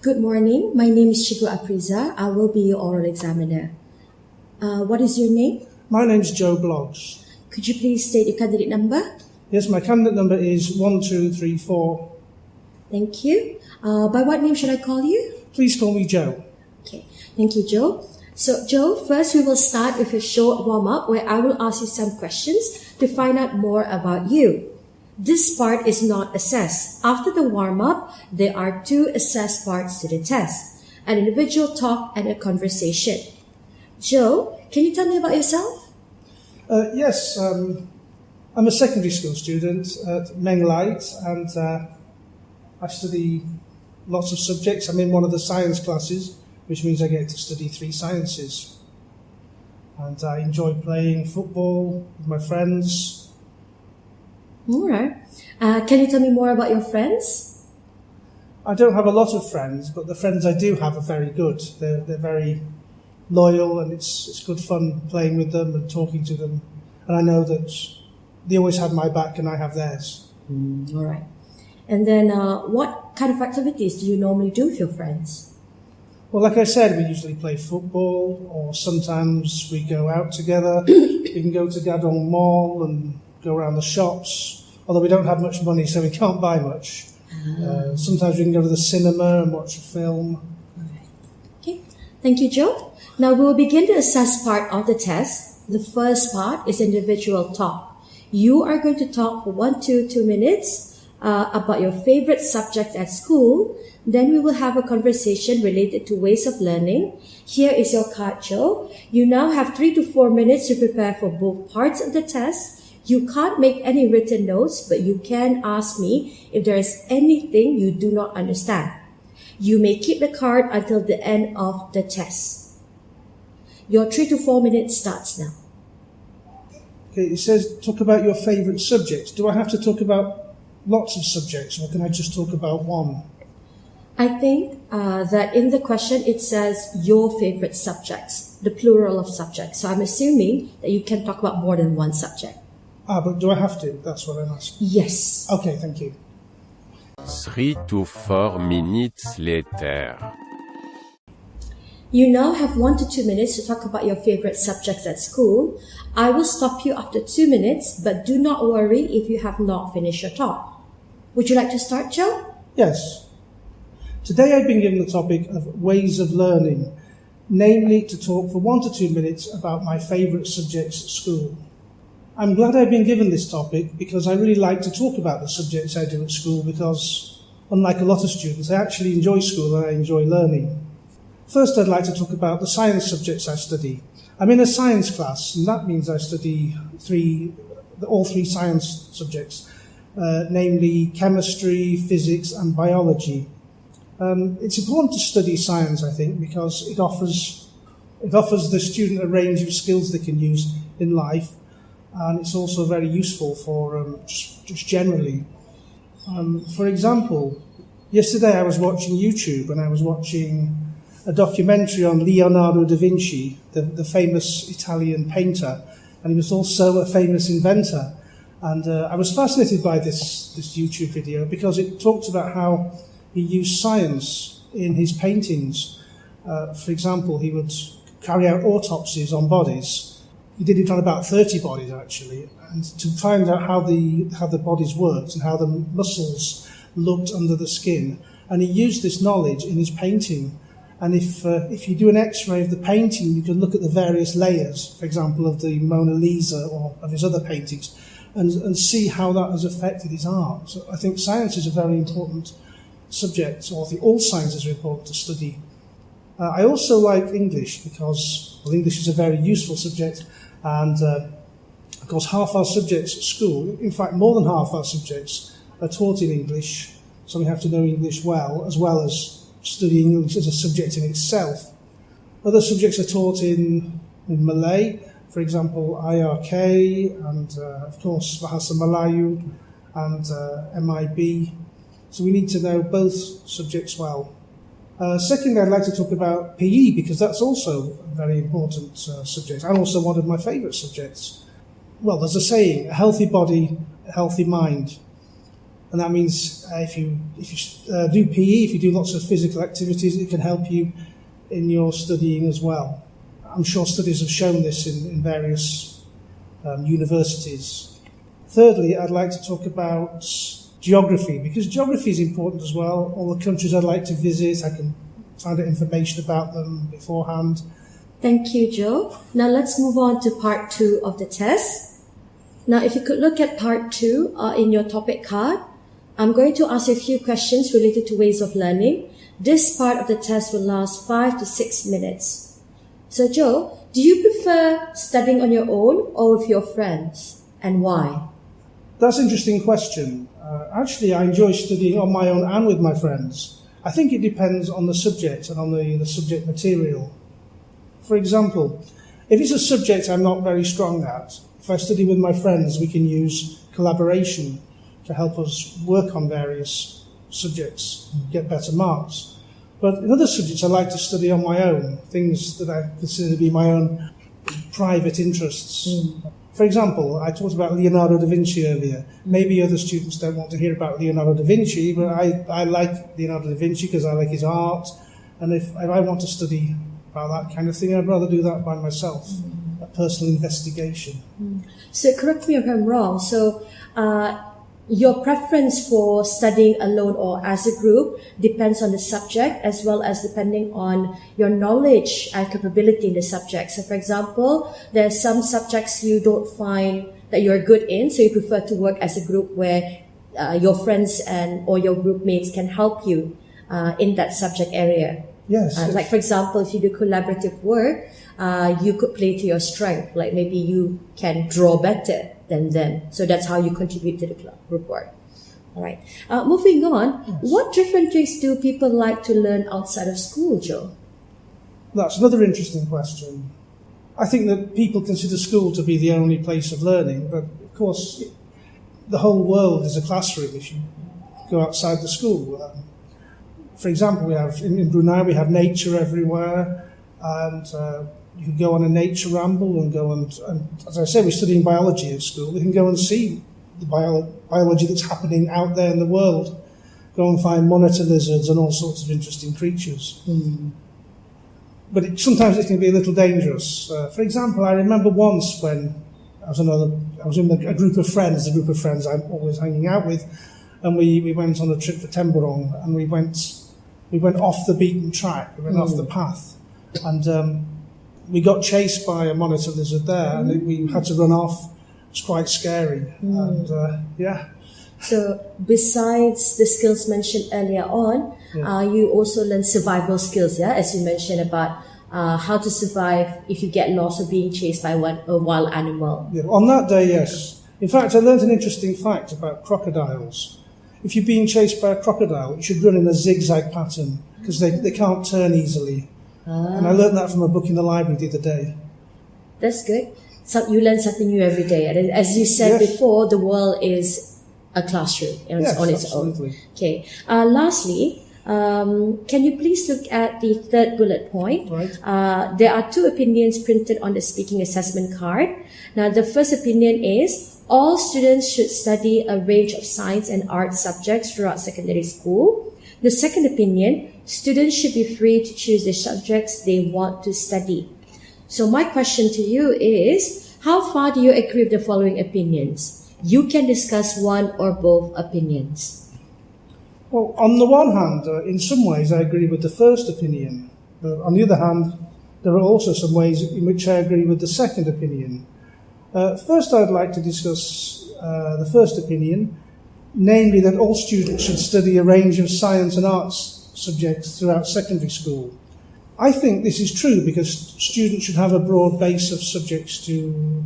Good morning. My name is Chico Apriza. I will be your oral examiner. What is your name? My name's Joe Bloggs. Could you please state your candidate number? Yes, my candidate number is 1234. Thank you. By what name should I call you? Please call me Joe. Okay. Thank you, Joe. So, Joe, first we will start with a short warm-up where I will ask you some questions to find out more about you. This part is not assessed. After the warm-up, there are 2 assessed parts to the test, an individual talk and a conversation. Joe, can you tell me about yourself? Yes, I'm a secondary school student at Meng Light, and I study lots of subjects. I'm in one of the science classes, which means I get to study 3 sciences. And I enjoy playing football with my friends. All right. Can you tell me more about your friends? I don't have a lot of friends, but the friends I do have are very good. They're very loyal, and it's good fun playing with them and talking to them. And I know that they always have my back and I have theirs. All right. And then what kind of activities do you normally do with your friends? Well, like I said, we usually play football, or sometimes we go out together. We can go to Gadong Mall and go around the shops, although we don't have much money, so we can't buy much. Sometimes we can go to the cinema and watch a film. Okay, thank you, Joe. Now we will begin the assess part of the test. The first part is individual talk. You are going to talk for 1 to 2 minutes about your favorite subject at school. Then we will have a conversation related to ways of learning. Here is your card, Joe. You now have 3 to 4 minutes to prepare for both parts of the test. You can't make any written notes, but you can ask me if there is anything you do not understand. You may keep the card until the end of the test. Your 3 to 4 minutes starts now. Okay, it says talk about your favourite subjects. Do I have to talk about lots of subjects, or can I just talk about one? I think that in the question it says your favorite subjects, the plural of subjects. So I'm assuming that you can talk about more than one subject. But do I have to? That's what I'm asking. Yes. Okay, thank you. 3 to 4 minutes later. You now have 1 to 2 minutes to talk about your favorite subjects at school. I will stop you after 2 minutes, but do not worry if you have not finished your talk. Would you like to start, Joe? Yes. Today I've been given the topic of ways of learning, namely to talk for 1 to 2 minutes about my favourite subjects at school. I'm glad I've been given this topic because I really like to talk about the subjects I do at school because, unlike a lot of students, I actually enjoy school and I enjoy learning. First, I'd like to talk about the science subjects I study. I'm in a science class, and that means I study all three science subjects, namely chemistry, physics and biology. It's important to study science, I think, because it offers the student a range of skills they can use in life, and it's also very useful for just generally. For example, yesterday I was watching YouTube, and I was watching a documentary on Leonardo da Vinci, the famous Italian painter, and he was also a famous inventor. And I was fascinated by this YouTube video because it talked about how he used science in his paintings. For example, he would carry out autopsies on bodies. He did it on about 30 bodies, actually, and to find out how the bodies worked and how the muscles looked under the skin. And he used this knowledge in his painting. And if you do an X-ray of the painting, you can look at the various layers, for example, of the Mona Lisa or of his other paintings, and see how that has affected his art. So I think science is a very important subject, or I think all sciences are important to study. I also like English because, well, English is a very useful subject, and of course half our subjects at school, in fact more than half our subjects, are taught in English, so we have to know English well as studying English as a subject in itself. Other subjects are taught in Malay, for example IRK, and of course Bahasa Melayu and MIB. So we need to know both subjects well. Secondly, I'd like to talk about PE because that's also a very important subject and also one of my favourite subjects. Well, there's a saying, a healthy body, a healthy mind. And that means if you do PE, if you do lots of physical activities, it can help you in your studying as well. I'm sure studies have shown this in various universities. Thirdly, I'd like to talk about geography, because geography is important as well. All the countries I'd like to visit, I can find out information about them beforehand. Thank you, Joe. Now let's move on to part 2 of the test. Now, if you could look at part 2 in your topic card, I'm going to ask you a few questions related to ways of learning. This part of the test will last 5 to 6 minutes. So, Joe, do you prefer studying on your own or with your friends, and why? That's an interesting question. Actually, I enjoy studying on my own and with my friends. I think it depends on the subject and on the subject material. For example, if it's a subject I'm not very strong at, if I study with my friends, we can use collaboration to help us work on various subjects and get better marks. But in other subjects, I like to study on my own, things that I consider to be my own private interests. For example, I talked about Leonardo da Vinci earlier. Maybe other students don't want to hear about Leonardo da Vinci, but I like Leonardo da Vinci because I like his art. And if I want to study about that kind of thing, I'd rather do that by myself, a personal investigation. So correct me if I'm wrong. So your preference for studying alone or as a group depends on the subject, as well as depending on your knowledge and capability in the subject. So for example, there are some subjects you don't find that you're good in, so you prefer to work as a group where your friends or your group mates can help you in that subject area. Yes. Like for example, if you do collaborative work, you could play to your strength. Like maybe you can draw better than them. So that's how you contribute to the group work. All right. Moving on, Yes. What different things do people like to learn outside of school, Joe? That's another interesting question. I think that people consider school to be the only place of learning, but of course, the whole world is a classroom if you go outside the school. For example, we have in Brunei, we have nature everywhere, and you can go on a nature ramble and go and as I say, we're studying biology at school. We can go and see the biology that's happening out there in the world. Go and find monitor lizards and all sorts of interesting creatures. But sometimes it can be a little dangerous. For example, I remember once when I was in a group of friends, the group of friends I'm always hanging out with, and we went on a trip to Temburong, and we went off the beaten track, we went off the path, and we got chased by a monitor lizard there, and we had to run off. It was quite scary, and yeah. So besides the skills mentioned earlier on, you also learn survival skills, as you mentioned about how to survive if you get lost or being chased by a wild animal. Yeah, on that day, yes. In fact, I learned an interesting fact about crocodiles. If you're being chased by a crocodile, you should run in a zigzag pattern because they can't turn easily. And I learned that from a book in the library the other day. That's good. So you learn something new every day. And as you said before, the world is a classroom on its absolutely. own. Okay. Lastly, can you please look at the third bullet point? Right. There are 2 opinions printed on the speaking assessment card. Now, the first opinion is all students should study a range of science and art subjects throughout secondary school. The second opinion, students should be free to choose the subjects they want to study. So my question to you is, how far do you agree with the following opinions? You can discuss one or both opinions. Well, on the one hand, in some ways I agree with the first opinion. But on the other hand, there are also some ways in which I agree with the second opinion. First, I'd like to discuss the first opinion, namely that all students should study a range of science and arts subjects throughout secondary school. I think this is true because students should have a broad base of subjects to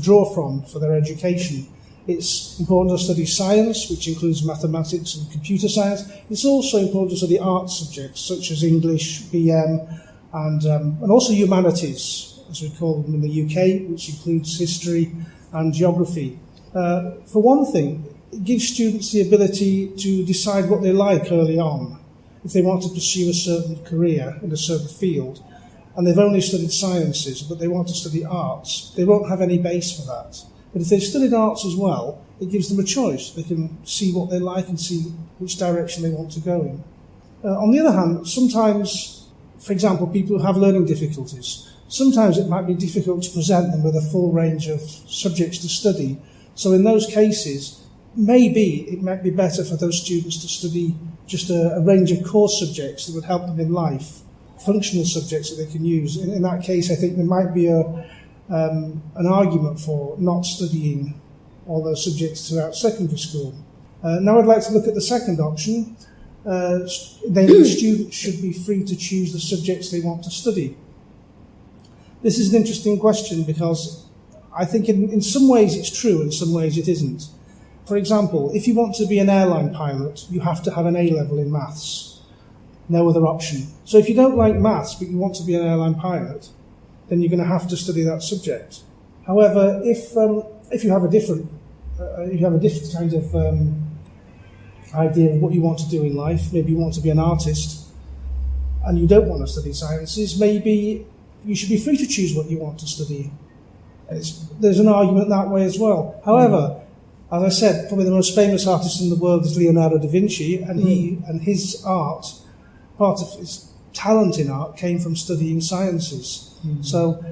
draw from for their education. It's important to study science, which includes mathematics and computer science. It's also important to study art subjects such as English, BM, and also humanities, as we call them in the UK, which includes history and geography. For one thing, it gives students the ability to decide what they like early on. If they want to pursue a certain career in a certain field, and they've only studied sciences, but they want to study arts, they won't have any base for that. But if they've studied arts as well, it gives them a choice. They can see what they like and see which direction they want to go in. On the other hand, sometimes, for example, people who have learning difficulties, sometimes it might be difficult to present them with a full range of subjects to study. So in those cases, maybe it might be better for those students to study just a range of core subjects that would help them in life, functional subjects that they can use. In that case, I think there might be an argument for not studying all those subjects throughout secondary school. Now I'd like to look at the second option. Namely, students should be free to choose the subjects they want to study. This is an interesting question because I think in some ways it's true, in some ways it isn't. For example, if you want to be an airline pilot, you have to have an A-level in maths. No other option. So if you don't like maths but you want to be an airline pilot, then you're going to have to study that subject. However, if you have a different kind of idea of what you want to do in life, maybe you want to be an artist and you don't want to study sciences, maybe you should be free to choose what you want to study. There's an argument that way as well. However, as I said, probably the most famous artist in the world is Leonardo da Vinci, and his art, part of his talent in art came from studying sciences. So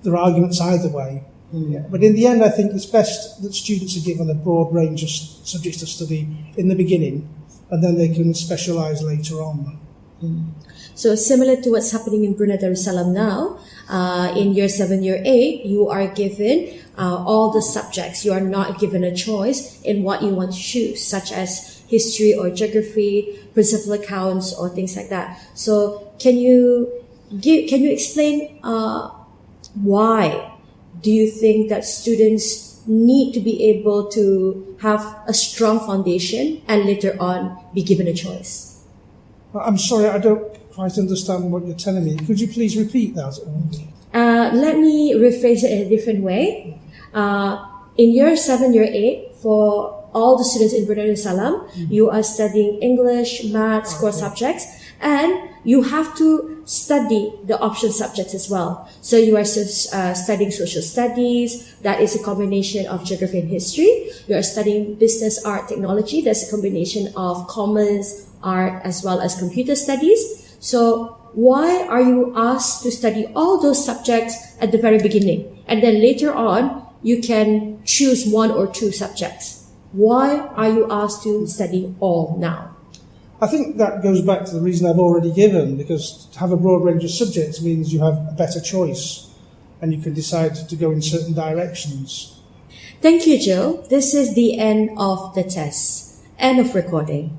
there are arguments either way. Yeah. But in the end, I think it's best that students are given a broad range of subjects to study in the beginning, and then they can specialise later on. So similar to what's happening in Brunei Darussalam now, in year 7, year 8, you are given all the subjects. You are not given a choice in what you want to choose, such as history or geography, principal accounts, or things like that. So can you explain why do you think that students need to be able to have a strong foundation and later on be given a choice? I'm sorry, I don't quite understand what you're telling me. Could you please repeat that? Let me rephrase it in a different way. In year 7, year 8, for all the students in Brunei Darussalam, you are studying English, maths, core subjects, and you have to study the option subjects as well. So you are studying social studies, that is a combination of geography and history. You are studying business, art, technology, that's a combination of commerce, art, as well as computer studies. So why are you asked to study all those subjects at the very beginning? And then later on, you can choose 1 or 2 subjects. Why are you asked to study all now? I think that goes back to the reason I've already given, because to have a broad range of subjects means you have a better choice and you can decide to go in certain directions. Thank you, Joe. This is the end of the test. End of recording.